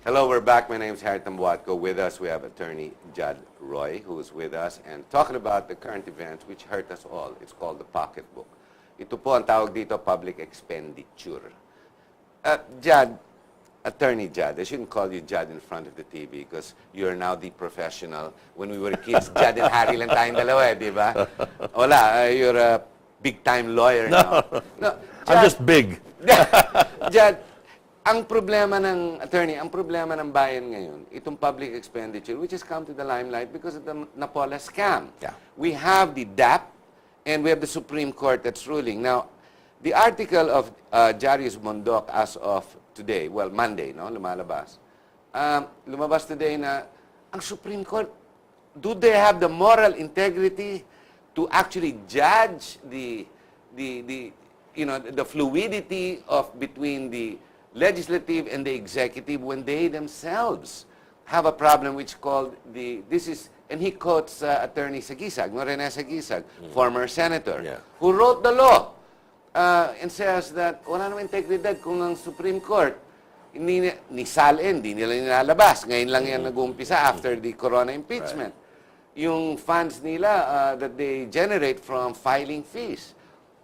Hello, we're back. My name is Harry Tambuatco. With us, we have attorney Judd Roy, who is with us, and talking about the current events which hurt us all. It's called the pocketbook. Ito po ang tawag dito, public expenditure. Judd, attorney Judd, I shouldn't call you Judd in front of the TV because you're now the professional. When we were kids, Judd and Harry lang tayong dalawa, di ba? Wala, you're a big-time lawyer now. No, Judd, I'm just big. Judd, ang problema ng attorney, ang problema ng bayan ngayon, itong public expenditure, which has come to the limelight because of the Napola scam. Yeah. We have the DAP, and we have the Supreme Court that's ruling. Now, the article of Jarius Mondok as of today, well, Monday, no, lumalabas. Lumabas today na, ang Supreme Court, do they have the moral integrity to actually judge the fluidity of between the legislative and the executive when they themselves have a problem which called and he quotes Attorney Sagisag, Rene Sagisag, former senator, who wrote the law and says that wala namang integridad kung ang Supreme Court hindi nila nilalabas. Ngayon lang yan nag-uumpisa after the Corona impeachment. Right. Yung funds nila that they generate from filing fees.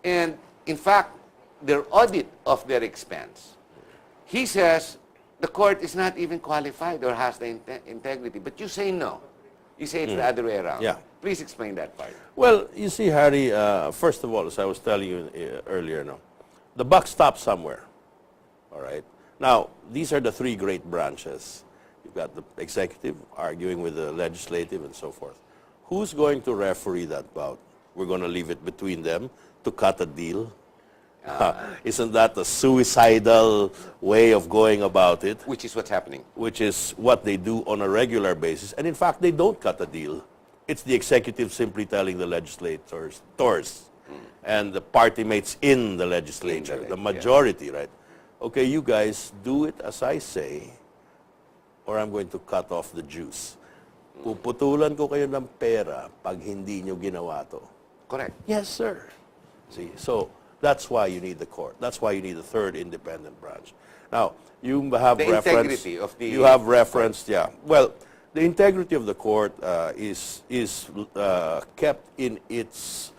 And in fact, their audit of their expense. He says the court is not even qualified or has the integrity. But you say no. You say it's the other way around. Yeah. Please explain that part. Well, you see, Harry, first of all, as I was telling you earlier, the buck stops somewhere. All right? Now, these are the three great branches. You've got the executive arguing with the legislative and so forth. Who's going to referee that bout? We're going to leave it between them to cut a deal. Isn't that a suicidal way of going about it? Which is what's happening. Which is what they do on a regular basis. And in fact, they don't cut a deal. It's the executive simply telling the legislators, and the party mates in the legislature, the majority, right? Okay, you guys, do it as I say, or I'm going to cut off the juice. Puputulan ko kayo ng pera pag hindi nyo ginawa to. Correct. Yes, sir. See, so that's why you need the court. That's why you need the third independent branch. Now, you have the integrity of the... You have referenced, yeah. Well, the integrity of the court is kept in its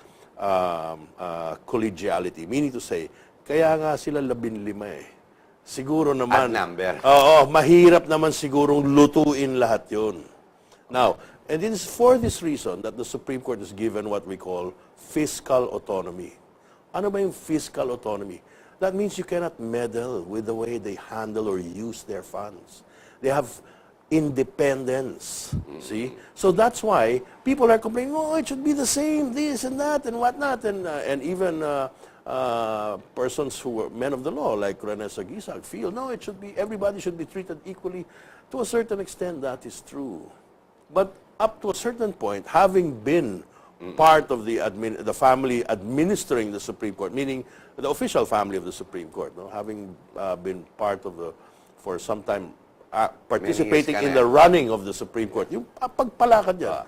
collegiality. Meaning to say, kaya nga sila 15 eh. Siguro naman... Odd number. Oo, mahirap naman sigurong lutuin lahat yun. Now, and it is for this reason that the Supreme Court is given what we call fiscal autonomy. Ano ba yung fiscal autonomy? That means you cannot meddle with the way they handle or use their funds. They have independence, see? So that's why people are complaining, oh, it should be the same, this and that and whatnot. And even persons who were men of the law, like Rene Sagisag, feel, no, it should be, everybody should be treated equally. To a certain extent, that is true. But up to a certain point, having been part of the family administering the Supreme Court, meaning the official family of the Supreme Court, having been part of for some time, participating in the running of the Supreme Court, yung pagpalakad yan,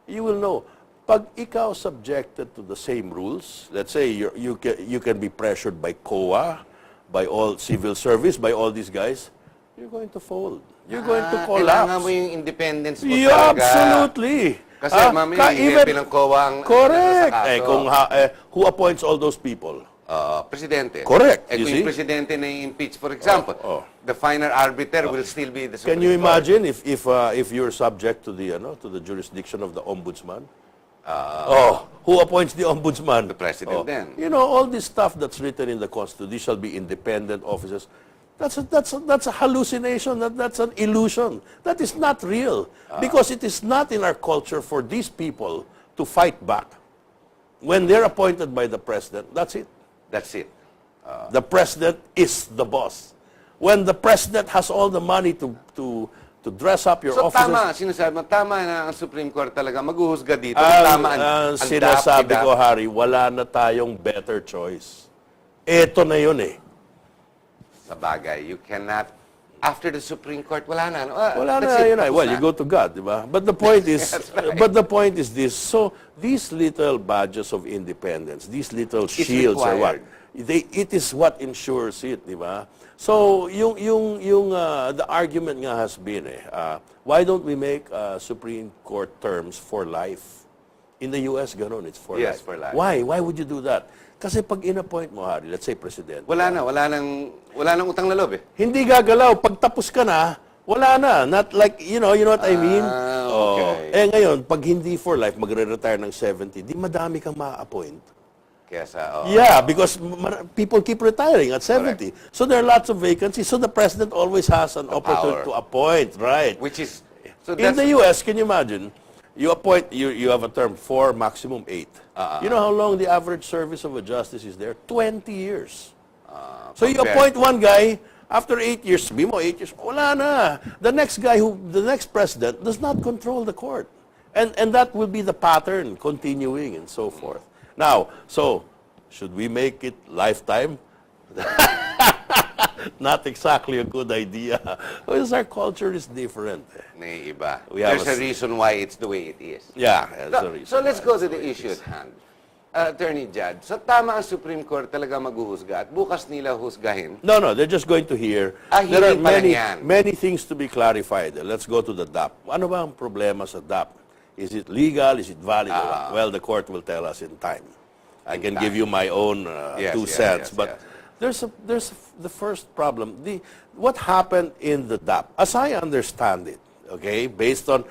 you will know, pag ikaw subjected to the same rules, let's say you can be pressured by COA, by all civil service, by all these guys, you're going to fold. You're going to collapse. Kailangan mo yung independence mo yeah, talaga. Absolutely. Kasi mamaya, hindi ng COA ang correct. Who appoints all those people? Presidente. Correct. Kung yung presidente na impeach, for example, the final arbiter will still be the Supreme Can you Court. imagine if you're subject to the jurisdiction of the ombudsman? Who appoints the ombudsman? The president then. You know, all this stuff that's written in the Constitution, these shall be independent officers. That's a hallucination. That's an illusion. That is not real. Because it is not in our culture for these people to fight back. When they're appointed by the president, that's it. That's it. The president is the boss. When the president has all the money to dress up your offices... So tama, sinasabi mo, tama na ang Supreme Court talaga maghuhusga dito. Tama ang sinasabi ko, Harry, wala na tayong better choice. Ito na yun eh. Sa bagay, you cannot, after the Supreme Court, wala na. Wala na, yun ay. Well, you go to God, di ba? But the point is, right. But the point is this. So, these little badges of independence, these little shields or what, it is what ensures it, di ba? So, the argument nga has been, why don't we make Supreme Court terms for life? In the US, ganun, it's for life. Yes, for life. Why? Why would you do that? Kasi pag in-appoint mo, Harry, let's say president. Wala nang utang na loob eh. Hindi gagalaw. Pag tapos ka na, wala na. Not like, you know what I mean? Okay. Ngayon, pag hindi for life, magre-retire ng 70, di madami kang ma-appoint. Kaya Yeah, because people keep retiring at 70. So there are lots of vacancies. So the president always has an opportunity to appoint, right? which is, so In the U.S., can you imagine? You appoint, you have a term 4, maximum 8. You know how long the average service of a justice is there? 20 years. So you appoint one guy, after 8 years, sabi mo 8 years, wala na. The next president does not control the court. And that will be the pattern continuing and so forth. Now, so, should we make it lifetime? Not exactly a good idea. Because our culture is different. may iba. We have There's a reason why it's the way it is. Yeah, that's the reason. So let's why go it's to the the way it issue is. at hand. Attorney Judd, so tama ang Supreme Court talaga maghuhusga at bukas nila husgahin. No, they're just going to hear. There are Hearing pa lang yan. many things to be clarified. Let's go to the DAP. Ano ba ang problema sa DAP? Is it legal? Is it valid? Well, the court will tell us in time. I can give you my own 2 cents, but there's the first problem. What happened in the DAP, as I understand it, okay, based on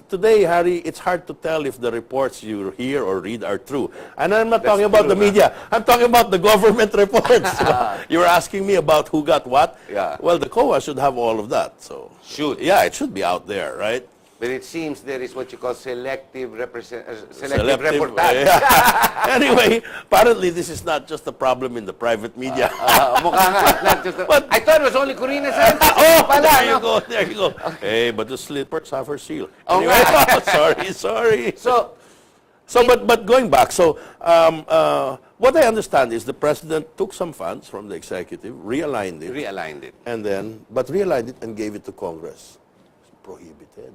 today, Harry, it's hard to tell if the reports you hear or read are true. And I'm not talking about the media. I'm talking about the government reports. You're asking me about who got what? Yeah. Well, the COA should have all of that. So Should. yeah, it should be out there, right? But it seems there is what you call selective reportage. Anyway, apparently this is not just a problem in the private media. Mukha nga. Not just I thought it was only Corina Sanchez. There you go. Hey, but the slippers have her seal. Oh, Anyway, sorry. So, But going back, what I understand is the president took some funds from the executive, realigned it, but realigned it and gave it to Congress. It's prohibited.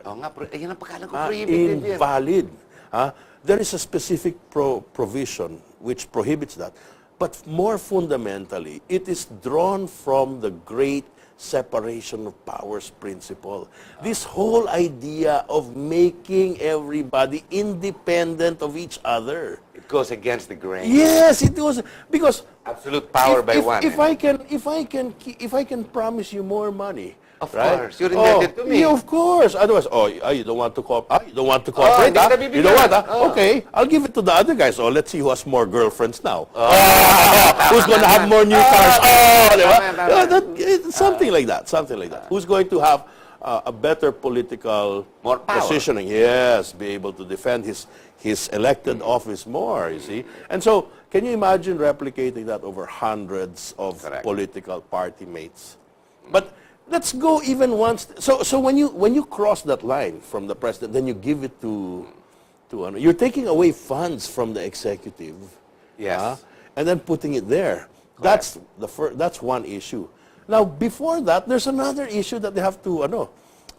oh nga, yan ang pagkalan ko, prohibited yan. Invalid. There is a specific provision which prohibits that. But more fundamentally, it is drawn from the great separation of powers principle. This whole idea of making everybody independent of each other. It goes against the grain. Yes, it was because Absolute power by one. If I can promise you more money. Of course, you're indebted to me. Yeah, of course. Otherwise, you don't want to cooperate. You don't want to cooperate. hindi kita bibigyan. You don't want, Okay, I'll give it to the other guys. So let's see who has more girlfriends now. Who's going to have more new cars? Something like that. Who's going to have a better political More power. positioning? Yes, be able to defend his elected office more. You see, and so can you imagine replicating that over hundreds of political party mates? But let's go even once. So when you cross that line from the president, then you give it to you're taking away funds from the executive. Yes. And then putting it there. That's that's one issue. Now before that, there's another issue that they have to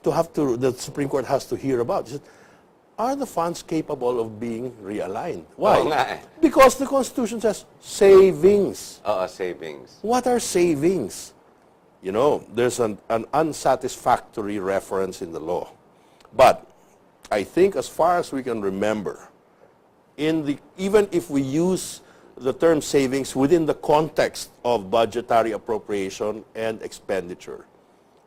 the Supreme Court has to hear about. Are the funds capable of being realigned? Why? Because the Constitution says savings. Savings. What are savings? You know, there's an unsatisfactory reference in the law. But I think as far as we can remember, even if we use the term savings within the context of budgetary appropriation and expenditure,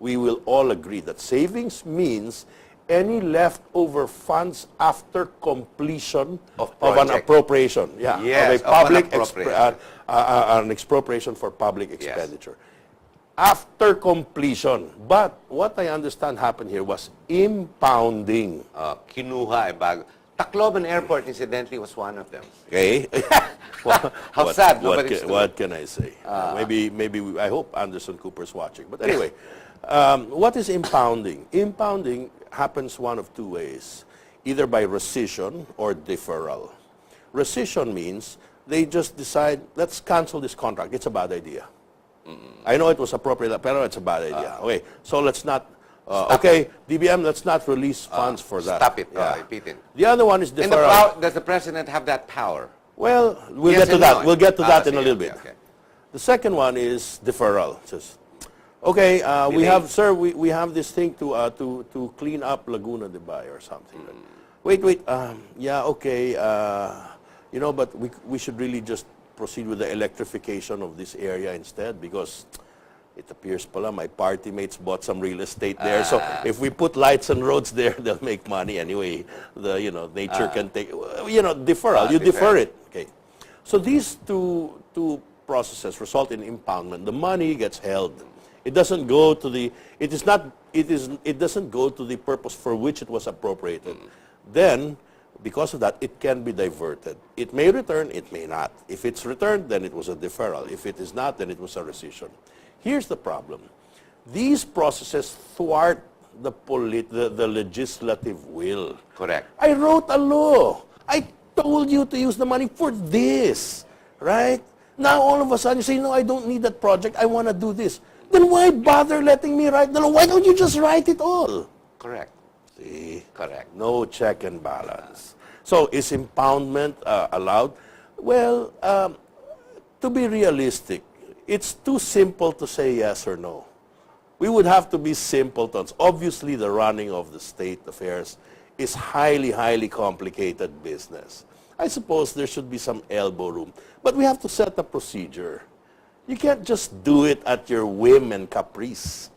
we will all agree that savings means any leftover funds after completion of an appropriation. Yeah, yes, of a public an expropriation for public expenditure. After completion. But what I understand happened here was impounding. Kinuha bago. Tacloban Airport, incidentally, was one of them. Okay. How sad. What can I say? Maybe I hope Anderson Cooper's watching. But anyway, what is impounding? Impounding happens one of two ways, either by rescission or deferral. Rescission means they just decide, let's cancel this contract. It's a bad idea. I know it was appropriate, but it's a bad idea. Okay, so let's not, DBM, let's not release funds for that. Stop it. Yeah. Repeat it. The other one is deferral. Does the president have that power? Well, we'll Yes get to and that. no. We'll get to that in a Sige, little okay, bit. okay. The second one is deferral. Says, okay, we Delay. have, sir, we have this thing to clean up Laguna de Bay or something. Wait, yeah, okay, you know, but we should really just proceed with the electrification of this area instead, because it appears pala my party mates bought some real estate there. So if we put lights and roads there, they'll make money anyway. Nature can take, deferral. You defer it. Okay. So these two processes result in impoundment. The money gets held. It doesn't go to the. It doesn't go to the purpose for which it was appropriated. Then, because of that, it can be diverted. It may return, it may not. If it's returned, then it was a deferral. If it is not, then it was a rescission. Here's the problem. These processes thwart the legislative will. Correct. I wrote a law. I told you to use the money for this, right? Now all of a sudden you say, no, I don't need that project. I want to do this. Then why bother letting me write the law? Why don't you just write it all? Correct. See? Correct. No check and balance. So is impoundment allowed? Well, to be realistic, it's too simple to say yes or no. We would have to be simpletons. Obviously, the running of the state affairs is highly, highly complicated business. I suppose there should be some elbow room. But we have to set a procedure. You can't just do it at your whim and caprice.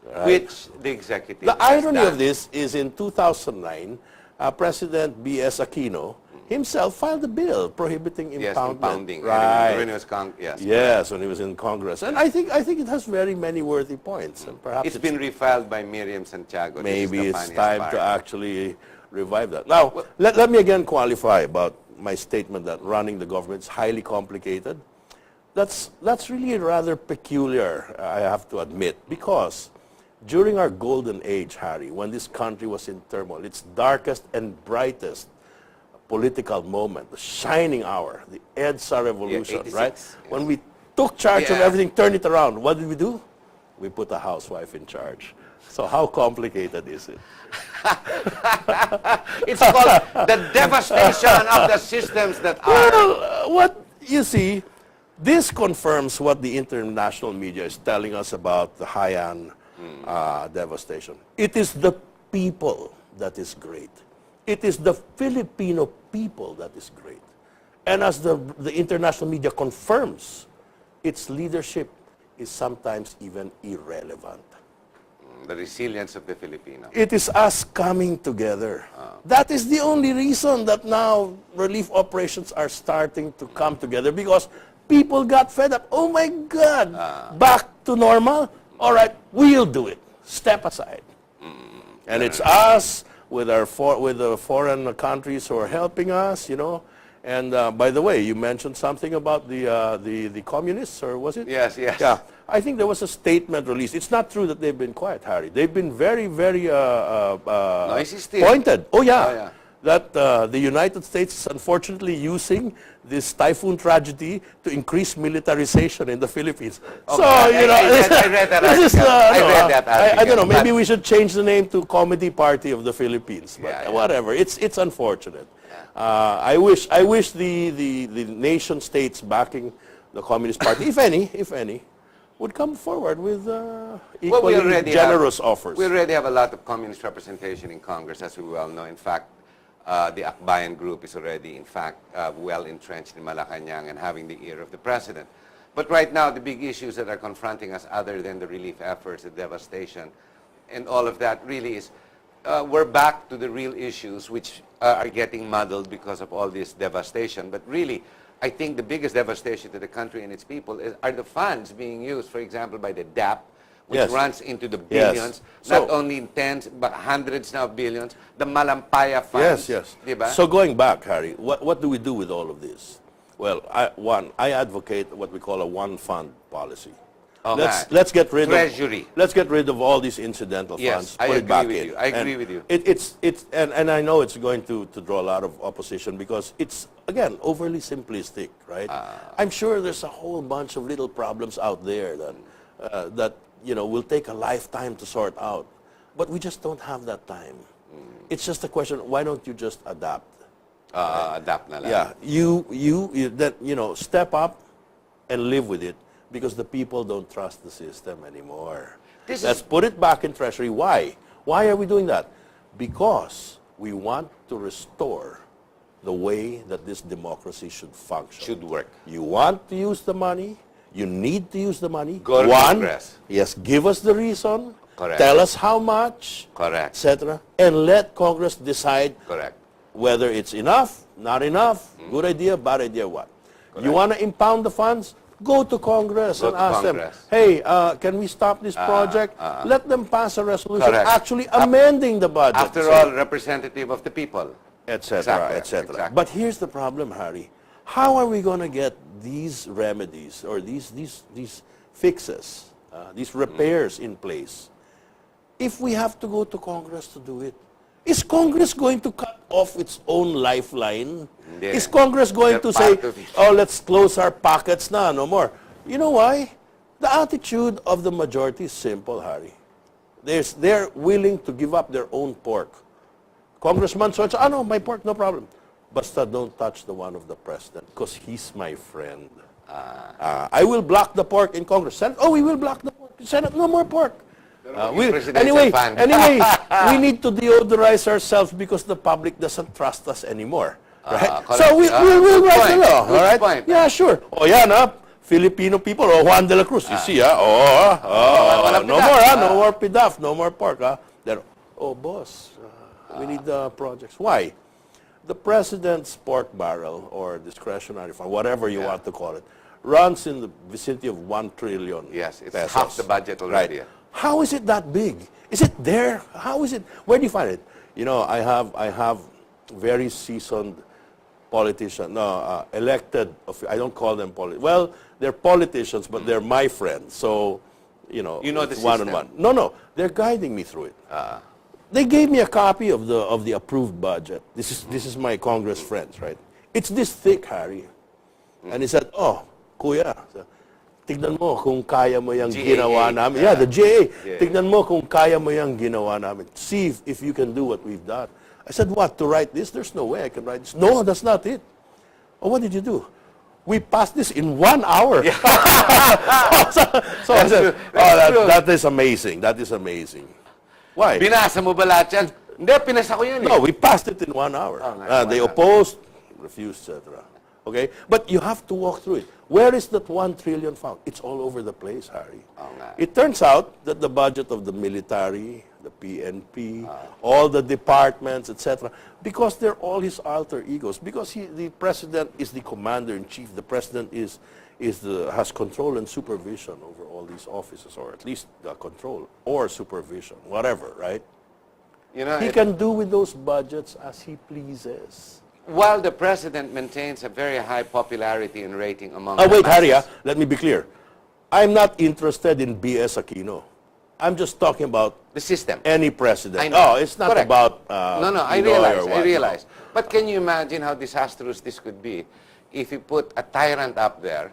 Right? Which the executive The has irony done. of this is in 2009, President B.S. Aquino himself filed a bill prohibiting impoundment. Yes, impounding. Right. When it was yes. Yes, when he was in Congress. And I think it has very many worthy points. And perhaps It's been refiled by Miriam Santiago. maybe This is the it's funniest time part. to actually revive that. Now, let me again qualify about my statement that running the government is highly complicated. That's really rather peculiar, I have to admit, because during our golden age, Harry, when this country was in turmoil, its darkest and brightest political moment, the shining hour, the EDSA revolution, 86, right? yes. When we took charge of Yeah. everything, turned it around, what did we do? We put a housewife in charge. So how complicated is it? It's called the devastation of the systems that are. Well, what you see, this confirms what the international media is telling us about the Haiyan devastation. It is the people that is great. It is the Filipino people that is great. And as the international media confirms, its leadership is sometimes even irrelevant. The resilience of the Filipino. It is us coming together. That is the only reason that now relief operations are starting to come together, because people got fed up. Oh my God, back to normal? All right, we'll do it. Step aside. And it's us with the foreign countries who are helping us, you know. And by the way, you mentioned something about the communists, or was it? Yes, yes. Yeah. I think there was a statement released. It's not true that they've been quiet, Harry. They've been very, very Noisy still. pointed. Oh, yeah. Oh, yeah. That the United States is unfortunately using this typhoon tragedy to increase militarization in the Philippines. Okay, So, I you know, read that this is, article. I read that I don't article, know, maybe but- we should change the name to Comedy Party of the Philippines. But Yeah, yeah. whatever, it's unfortunate. I wish the nation states backing the Communist Party, if any, would come forward with equally generous offers. We already have a lot of communist representation in Congress, as we well know. In fact, the Akbayan group is already, in fact, well entrenched in Malacanang and having the ear of the president. But right now, the big issues that are confronting us, other than the relief efforts, the devastation, and all of that, really is we're back to the real issues, which are getting muddled because of all this devastation. But really, I think the biggest devastation to the country and its people are the funds being used, for example, by the DAP, which Yes. runs into the Yes. billions, So- not only in tens, but hundreds now of billions. The Malampaya funds. Yes. Diba? So going back, Harry, what do we do with all of this? Well, I advocate what we call a one-fund policy. Okay. Let's get rid Treasury. Let's get rid of all these incidental Yes, funds. I Put it agree back with in. you. I agree And with you. And I know it's going to draw a lot of opposition because it's, again, overly simplistic, right? I'm sure there's a whole bunch of little problems out there that will take a lifetime to sort out, but we just don't have that time. It's just a question. Why don't you just adapt? Adapt na lang. Yeah, step up and live with it because the people don't trust the system anymore. Let's put it back in Treasury. Why? Why are we doing that? Because we want to restore the way that this democracy should function. Should work. You want to use the money. You need to use the money. Go to Congress. Yes, give us the reason. Correct. Tell us how much. Correct. Etc. And let Congress decide Correct. whether it's enough, not enough, good idea, bad idea, what. You want to impound the funds? Go to Congress and ask them, hey, can we stop this project? Let them pass a resolution Correct. actually amending the budget. After all, representative of the people. Etc., etc. Exactly. But here's the problem, Harry. How are we going to get these remedies or these fixes, these repairs in place if we have to go to Congress to do it? Is Congress going to cut off its own lifeline? Hindi. Is Congress going to say, oh, let's close our pockets na, no more? You know why? The attitude of the majority is simple, Harry. They're willing to give up their own pork. Congressman so no, my pork, no problem. Basta don't touch the one of the president because he's my friend. I will block the pork in Congress. Senate, we will block the pork. Senate, no more pork. Anyway, we need to deodorize ourselves because the public doesn't trust us anymore. Right? So we will write the law. All right? Point. Yeah, sure. Oh, yan, Filipino people, Juan de la Cruz, you see, no more, no more PIDAF, no more pork. Then, boss, we need the projects. Why? The president's pork barrel or discretionary fund, whatever you want to call it, runs in the vicinity of 1 trillion. Yes, it's pesos. half the budget already. Right. How is it that big? Is it there? How is it? Where do you find it? You know, I have very seasoned politicians, elected. I don't call them well, they're politicians, but they're my friends. So, the it's system. one-on-one. No, they're guiding me through it. They gave me a copy of the approved budget. This is my Congress friends, right? It's this thick, Harry. And he said, Kuya, tignan mo kung kaya mo yung ginawa namin. Yeah, the GA. Tignan mo kung kaya mo yung ginawa namin. See if you can do what we've done. I said, what, to write this? There's no way I can write this. No, that's not it. Oh, what did you do? We passed this in 1 hour. Yeah. so I said, that is amazing. That is amazing. Why? Binasa mo ba lahat yan? Hindi, pinasa ko yan. No, we passed it in 1 hour. They opposed, refused, etc. Okay? But you have to walk through it. Where is that 1 trillion found? It's all over the place, Harry. It turns out that the budget of the military, the PNP, all the departments, etc., because they're all his alter egos, because the president is the commander-in-chief, the president has control and supervision over all these offices, or at least control or supervision, whatever, right? He can do with those budgets as he pleases. While the president maintains a very high popularity and rating among wait, Harry, let me be clear. I'm not interested in B.S. Aquino. I'm just talking about the system. Any president. I know. It's not Correct. about I realize. But can you imagine how disastrous this could be if you put a tyrant up there?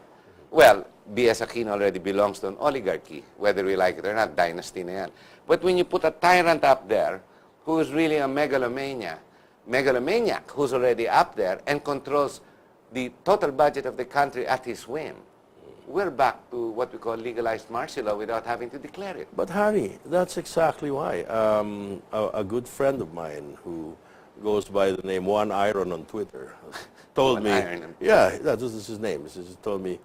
Well, B.S. Aquino already belongs to an oligarchy, whether we like it or not, dynasty na yan. But when you put a tyrant up there who is really a megalomaniac who's already up there and controls the total budget of the country at his whim, we're back to what we call legalized martial law without having to declare it. But Harry, that's exactly why. A good friend of mine who goes by the name One Iron on Twitter told me, that was his name. He told me,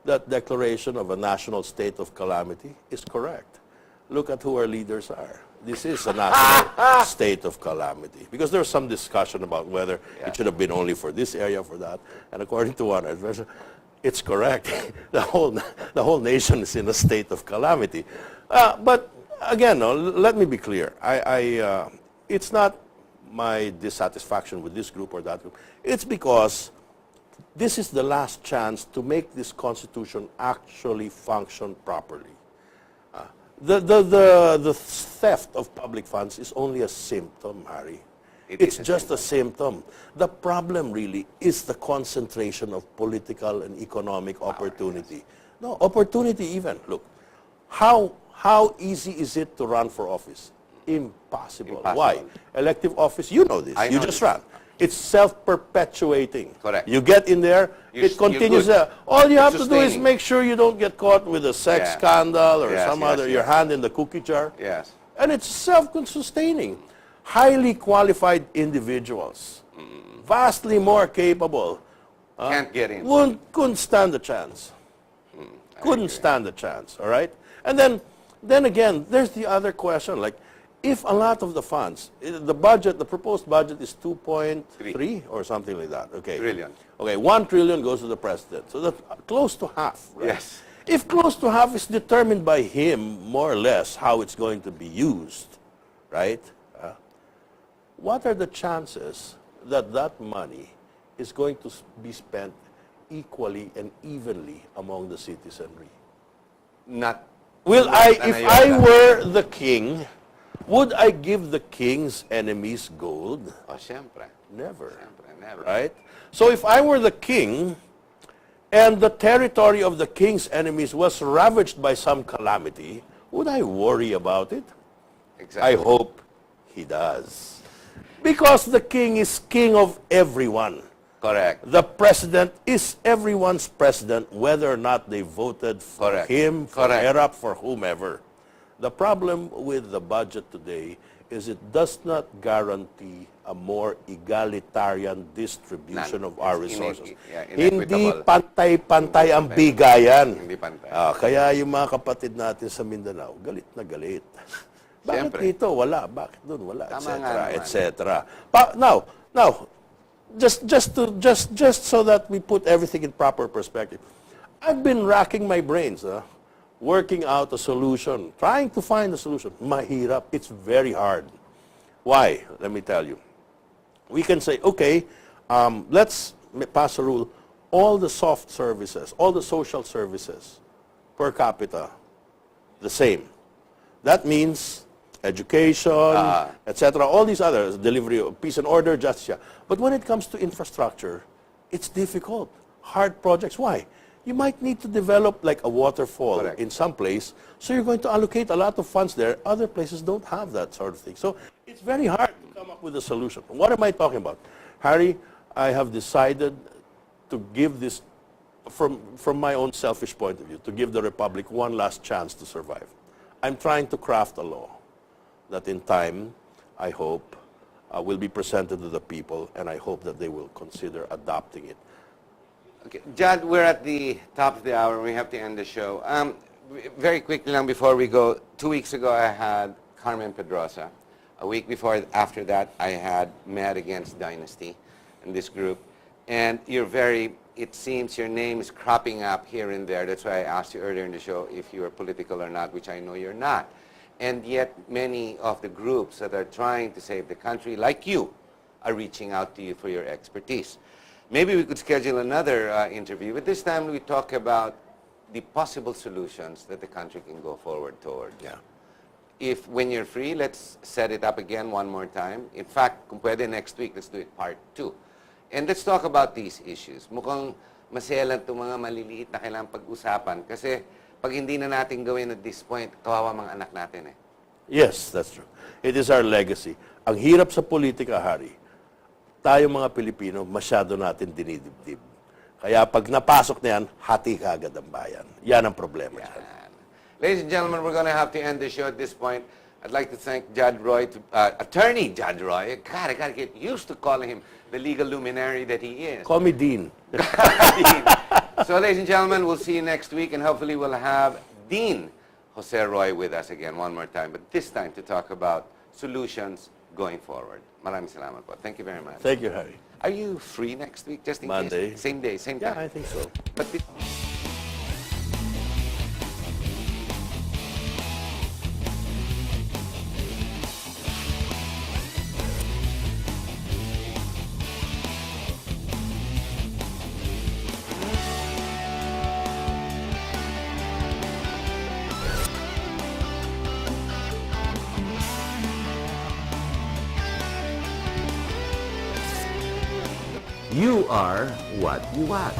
that declaration of a national state of calamity is correct. Look at who our leaders are. This is a national state of calamity. Because there was some discussion about whether it should have been only for this area, for that. And according to one advisor, it's correct. the whole nation is in a state of calamity. But again, let me be clear. It's not my dissatisfaction with this group or that group. It's because this is the last chance to make this Constitution actually function properly. The theft of public funds is only a symptom, Harry. It's just a symptom. The problem really is the concentration of political and economic opportunity. No, opportunity even. Look, how easy is it to run for office? Impossible. Why? Elective office, you know this. You just ran. It's self-perpetuating. Correct. You get in there, You're it continues good. there. All you It's have to do is sustaining. make sure you don't get caught with a sex Yeah. scandal or Yes, some yes, other, your yes. hand in the cookie jar. Yes. And it's self-sustaining. Highly qualified individuals, vastly more capable, Can't get in. couldn't stand a chance. Couldn't agree. stand a chance, all right? And then again, there's the other question, like, if a lot of the funds, the budget, the proposed budget is 2.3 or something like that, okay? Trillion. Okay, 1 trillion goes to the president, so that's close to half, right? Yes. If close to half is determined by him, more or less, how it's going to be used, right? What are the chances that that money is going to be spent equally and evenly among the citizenry? Not. Will not I, an if iota. I were the king, would I give the king's enemies gold? Oh, siyempre. Never. Siyempre, never. Right? So if I were the king, and the territory of the king's enemies was ravaged by some calamity, would I worry about it? Exactly. I hope he does. Because the king is king of everyone. Correct. The president is everyone's president, whether or not they voted for Correct. him, for Correct. ERAP, for whomever. The problem with the budget today is it does not guarantee a more egalitarian distribution None. of our It's resources. inequitable. Hindi pantay-pantay ang bigayan. Hindi pantay. Kaya yung mga kapatid natin sa Mindanao, galit na galit. Bakit Siyempre. dito wala? Bakit doon wala? Tama nga Etc. naman. Now, just so that we put everything in proper perspective, I've been racking my brains, working out a solution, trying to find a solution. Mahirap. It's very hard. Why? Let me tell you. We can say, okay, let's pass a rule. All the soft services, all the social services per capita, the same. That means education, etc., all these others, delivery of peace and order, justice. But when it comes to infrastructure, it's difficult. Hard projects. Why? You might need to develop like a waterfall Correct. in some place, so you're going to allocate a lot of funds there. Other places don't have that sort of thing. So it's very hard to come up with a solution. What am I talking about? Harry, I have decided to give this, from my own selfish point of view, to give the Republic one last chance to survive. I'm trying to craft a law that in time, I hope, will be presented to the people, and I hope that they will consider adopting it. Okay, Judd, we're at the top of the hour. We have to end the show. Very quickly lang before we go, 2 weeks ago I had Carmen Pedrosa. A week before, after that, I had Mad Against Dynasty in this group. And it seems your name is cropping up here and there. That's why I asked you earlier in the show if you were political or not, which I know you're not. And yet many of the groups that are trying to save the country, like you, are reaching out to you for your expertise. Maybe we could schedule another interview, but this time we talk about the possible solutions that the country can go forward toward. Yeah. If, when you're free, let's set it up again one more time. In fact, kung pwede next week, let's do it part 2. And let's talk about these issues. Mukhang masaya lang itong mga maliliit na kailangang pag-usapan kasi pag hindi na natin gawin at this point, kawawa mga anak natin eh. Yes, that's true. It is our legacy. Ang hirap sa politika, Harry, tayo mga Pilipino, masyado natin dinidibdib. Kaya pag napasok na yan, hati ka agad ang bayan. Yan ang problema. Dyan. Ladies and gentlemen, we're going to have to end the show at this point. I'd like to thank Judd Roy, Attorney Judd Roy. God, I got to get used to calling him the legal luminary that he is. Call me Dean. So, ladies and gentlemen, we'll see you next week, and hopefully we'll have Dean Jose Roy with us again one more time, but this time to talk about solutions going forward. Maraming salamat po. Thank you very much. Thank you, Harry. Are you free next week, just in Monday. case? Same day, same Yeah, time? I think so. But You are what you watch.